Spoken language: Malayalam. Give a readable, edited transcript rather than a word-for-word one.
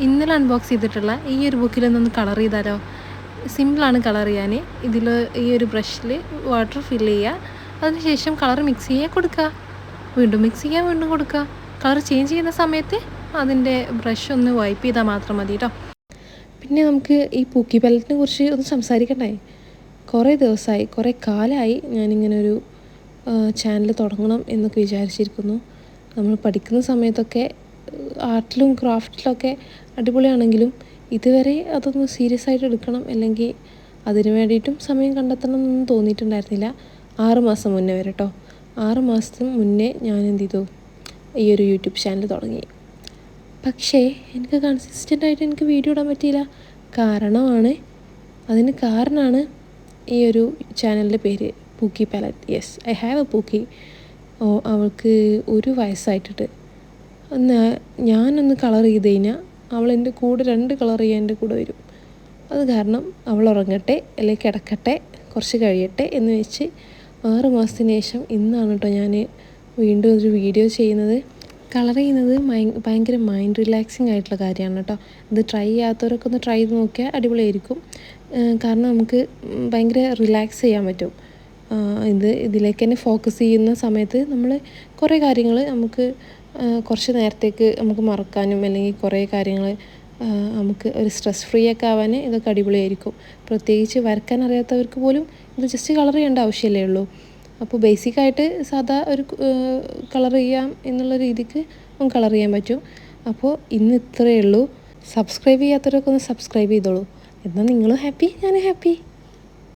ഇന്നലെ അൺബോക്സ് ചെയ്തിട്ടുള്ള ഈ ഒരു ബുക്കിലൊന്നൊന്ന് കളർ ചെയ്താലോ? സിമ്പിളാണ് കളർ ചെയ്യാൻ. ഇതിൽ ഈ ഒരു ബ്രഷിൽ വാട്ടർ ഫില്ല് ചെയ്യുക, അതിനുശേഷം കളർ മിക്സ് ചെയ്യുക, കൊടുക്കുക, വീണ്ടും മിക്സ് ചെയ്യുക, വീണ്ടും കൊടുക്കുക. കളർ ചേഞ്ച് ചെയ്യുന്ന സമയത്ത് അതിൻ്റെ ബ്രഷ് ഒന്ന് വൈപ്പ് ചെയ്താൽ മാത്രം മതി കേട്ടോ. പിന്നെ നമുക്ക് ഈ പൂക്കി പാലറ്റിനെ കുറിച്ച് ഒന്ന് സംസാരിക്കണ്ടേ? കുറേ ദിവസമായി, കുറേ കാലമായി ഞാനിങ്ങനൊരു ചാനൽ തുടങ്ങണം എന്നൊക്കെ വിചാരിച്ചിരിക്കുന്നു. നമ്മൾ പഠിക്കുന്ന സമയത്തൊക്കെ ആർട്ടിലും ക്രാഫ്റ്റിലൊക്കെ അടിപൊളിയാണെങ്കിലും ഇതുവരെ അതൊന്ന് സീരിയസ് ആയിട്ട് എടുക്കണം അല്ലെങ്കിൽ അതിന് വേണ്ടിയിട്ടും സമയം കണ്ടെത്തണം എന്നൊന്നും തോന്നിയിട്ടുണ്ടായിരുന്നില്ല. 6 മാസം മുന്നേ വരെ കേട്ടോ. 6 മാസത്തിന് മുന്നേ ഞാൻ എന്ത് ചെയ്തു, ഈ ഒരു യൂട്യൂബ് ചാനൽ തുടങ്ങി. പക്ഷേ എനിക്ക് കൺസിസ്റ്റൻ്റായിട്ട് എനിക്ക് വീഡിയോ ഇടാൻ പറ്റിയില്ല. അതിന് കാരണമാണ് ഈ ഒരു ചാനലിൻ്റെ പേര് Pookie Palette. Yes, I have a pookie. അവൾക്ക് 1 വയസ്സായിട്ടിട്ട് ഞാനൊന്ന് കളർ ചെയ്ത് കഴിഞ്ഞാൽ അവൾ എൻ്റെ കൂടെ 2 കളർ ചെയ്യാൻ എൻ്റെ കൂടെ വരും. അത് കാരണം അവൾ ഉറങ്ങട്ടെ അല്ലെങ്കിൽ കിടക്കട്ടെ, കുറച്ച് കഴിയട്ടെ എന്ന് വെച്ച് 6 മാസത്തിന് ശേഷം ഇന്നാണ് കേട്ടോ ഞാൻ വീണ്ടും ഒരു വീഡിയോ ചെയ്യുന്നത്. കളർ ചെയ്യുന്നത് ഭയങ്കര മൈൻഡ് റിലാക്സിങ് ആയിട്ടുള്ള കാര്യമാണ് കേട്ടോ. ഇത് ട്രൈ ചെയ്യാത്തവരൊക്കെ ഒന്ന് ട്രൈ ചെയ്ത് നോക്കിയാൽ അടിപൊളിയായിരിക്കും. കാരണം നമുക്ക് ഭയങ്കര റിലാക്സ് ചെയ്യാൻ പറ്റും. ഇതിലേക്ക് തന്നെ ഫോക്കസ് ചെയ്യുന്ന സമയത്ത് നമ്മൾ കുറേ കാര്യങ്ങൾ നമുക്ക് കുറച്ച് നേരത്തേക്ക് നമുക്ക് മറക്കാനും അല്ലെങ്കിൽ കുറേ കാര്യങ്ങൾ നമുക്ക് ഒരു സ്ട്രെസ് ഫ്രീ ഒക്കെ ആവാൻ ഇതൊക്കെ അടിപൊളിയായിരിക്കും. പ്രത്യേകിച്ച് വരയ്ക്കാൻ അറിയാത്തവർക്ക് പോലും ഇത് ജസ്റ്റ് കളർ ചെയ്യേണ്ട ആവശ്യമല്ലേ ഉള്ളൂ. അപ്പോൾ ബേസിക്കായിട്ട് സാധാ ഒരു കളർ ചെയ്യാം എന്നുള്ള രീതിക്ക് നമുക്ക് കളർ ചെയ്യാൻ പറ്റും. അപ്പോൾ ഇന്ന് ഇത്രയേ ഉള്ളൂ. സബ്സ്ക്രൈബ് ചെയ്യാത്തവരൊക്കെ ഒന്ന് സബ്സ്ക്രൈബ് ചെയ്തോളൂ. എന്നാൽ നിങ്ങളും ഹാപ്പി, ഞാനും ഹാപ്പി.